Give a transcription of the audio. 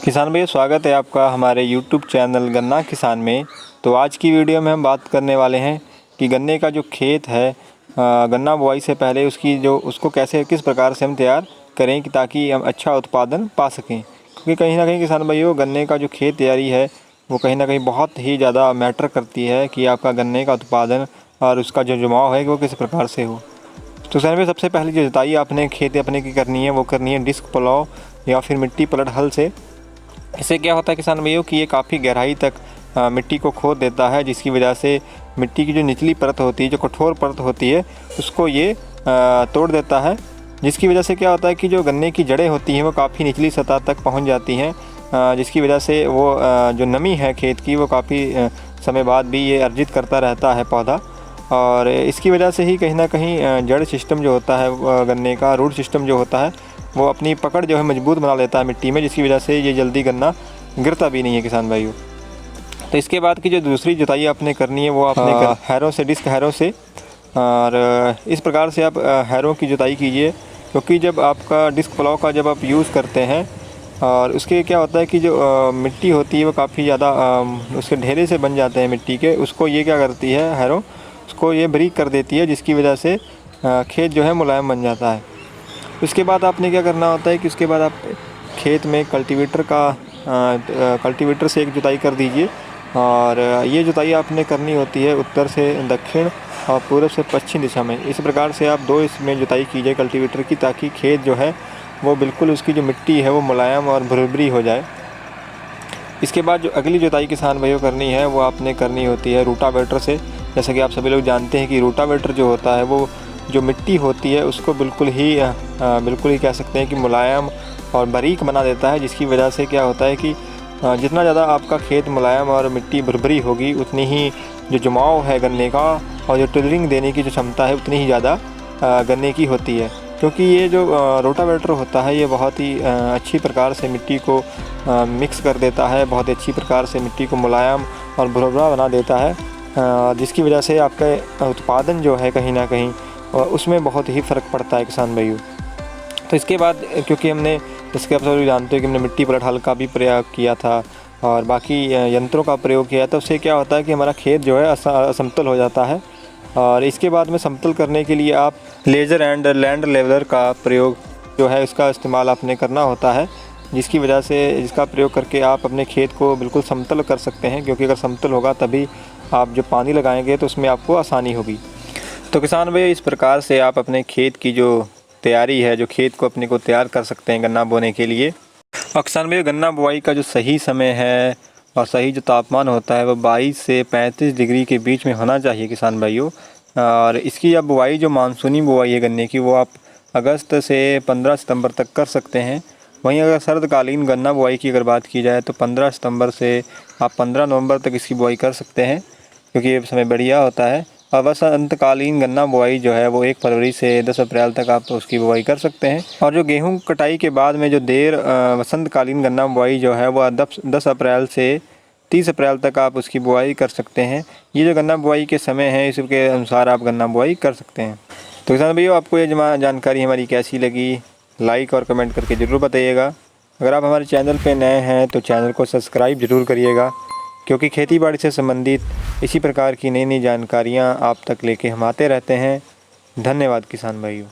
किसान भाई, स्वागत है आपका हमारे YouTube चैनल गन्ना किसान में। तो आज की वीडियो में हम बात करने वाले हैं कि गन्ने का जो खेत है, गन्ना बुआई से पहले उसको कैसे किस प्रकार से हम तैयार करें कि ताकि हम अच्छा उत्पादन पा सकें। क्योंकि कहीं ना कहीं किसान भाइयों, गन्ने का जो खेत तैयारी है वो कहीं ना कहीं बहुत ही ज़्यादा मैटर करती है कि आपका गन्ने का उत्पादन और उसका जो जमाव है वो किस प्रकार से हो। तो किसान भाई, सबसे पहले जो जुताई आपने खेत अपने की करनी है वो करनी है डिस्क प्लाव या फिर मिट्टी पलट हल से। इससे क्या होता है किसान भाइयों कि ये काफ़ी गहराई तक मिट्टी को खोद देता है, जिसकी वजह से मिट्टी की जो निचली परत होती है, जो कठोर परत होती है, उसको ये तोड़ देता है। जिसकी वजह से क्या होता है कि जो गन्ने की जड़ें होती हैं वो काफ़ी निचली सतह तक पहुंच जाती हैं, जिसकी वजह से वो जो नमी है खेत की वो काफ़ी समय बाद भी ये अर्जित करता रहता है पौधा। और इसकी वजह से ही कहीं ना कहीं जड़ सिस्टम जो होता है गन्ने का, रूट सिस्टम जो होता है, वो अपनी पकड़ जो है मजबूत बना लेता है मिट्टी में, जिसकी वजह से ये जल्दी गन्ना गिरता भी नहीं है किसान भाइयों। तो इसके बाद की जो दूसरी जुताई आपने करनी है वो आपने हैरों से, डिस्क हैरों से। और इस प्रकार से आप हैरों की जुताई कीजिए, क्योंकि जब आपका डिस्क प्लाव का जब आप यूज़ करते हैं और उसके क्या होता है कि जो मिट्टी होती है वो काफ़ी ज़्यादा उसके ढेरे से बन जाते हैं मिट्टी के, उसको ये क्या करती है हैरों, उसको ये बारीक कर देती है, जिसकी वजह से खेत जो है मुलायम बन जाता है। उसके बाद आपने क्या करना होता है कि उसके बाद आप खेत में कल्टीवेटर से एक जुताई कर दीजिए। और ये जुताई आपने करनी होती है उत्तर से दक्षिण और पूर्व से पश्चिम दिशा में। इस प्रकार से आप दो इसमें जुताई कीजिए कल्टीवेटर की, ताकि खेत जो है वो बिल्कुल उसकी जो मिट्टी है वो मुलायम और भुरभुरी हो जाए। इसके बाद जो अगली जुताई किसान भाइयों करनी है वो आपने करनी होती है रूटावेटर से। जैसा कि आप सभी लोग जानते हैं कि रूटावेटर जो होता है वो जो मिट्टी होती है उसको बिल्कुल ही कह सकते हैं कि मुलायम और बारीक बना देता है, जिसकी वजह से क्या होता है कि जितना ज़्यादा आपका खेत मुलायम और मिट्टी भुरभुरी होगी, उतनी ही जो जमाव है गन्ने का और जो टिलरिंग देने की जो क्षमता है उतनी ही ज़्यादा गन्ने की होती है। क्योंकि ये जो रोटावेटर होता है ये बहुत ही अच्छी प्रकार से मिट्टी को मिक्स कर देता है, बहुत अच्छी प्रकार से मिट्टी को मुलायम और भुरभुरा बना देता है, जिसकी वजह से आपका उत्पादन जो है कहीं ना कहीं उसमें बहुत ही फ़र्क पड़ता है किसान भाइयों। तो इसके बाद क्योंकि हमने, जैसे आप सभी जानते हो कि हमने मिट्टी पलट हल का भी प्रयोग किया था और बाकी यंत्रों का प्रयोग किया था, उससे क्या होता है कि हमारा खेत जो है असमतल हो जाता है। और इसके बाद में समतल करने के लिए आप लेज़र एंड लैंड लेवलर का प्रयोग जो है उसका इस्तेमाल आपने करना होता है, जिसकी वजह से इसका प्रयोग करके आप अपने खेत को बिल्कुल समतल कर सकते हैं। क्योंकि अगर समतल होगा तभी आप जो पानी लगाएंगे तो उसमें आपको आसानी होगी। तो किसान भाई, इस प्रकार से आप अपने खेत की जो तैयारी है, जो खेत को अपने को तैयार कर सकते हैं गन्ना बोने के लिए। और किसान भाई, गन्ना बुआई का जो सही समय है और सही जो तापमान होता है वो 22 से 35 डिग्री के बीच में होना चाहिए किसान भाइयों। और इसकी अब बुआई जो मानसूनी बुआई है गन्ने की, वो आप अगस्त से 15 सितंबर तक कर सकते हैं। वहीं अगर सर्दकालीन गन्ना बुआई की अगर बात की जाए तो 15 सितंबर से आप 15 नवंबर तक इसकी बुआई कर सकते हैं, क्योंकि ये समय बढ़िया होता है। और वसंतकालीन गन्ना बुआई जो है वो 1 फरवरी से 10 अप्रैल तक आप उसकी बुआई कर सकते हैं। और जो गेहूं कटाई के बाद में जो वसंतकालीन गन्ना बुआई जो है वो 10 अप्रैल से 30 अप्रैल तक आप उसकी बुआई कर सकते हैं। ये जो गन्ना बुआई के समय है इसके अनुसार आप गन्ना बुआई कर सकते हैं। तो किसान भैया, आपको ये जानकारी हमारी कैसी लगी, लाइक और कमेंट करके ज़रूर बताइएगा। अगर आप हमारे चैनल पर नए हैं तो चैनल को सब्सक्राइब ज़रूर करिएगा, क्योंकि खेती बाड़ी से संबंधित इसी प्रकार की नई नई जानकारियाँ आप तक लेके हम आते रहते हैं। धन्यवाद किसान भाइयों।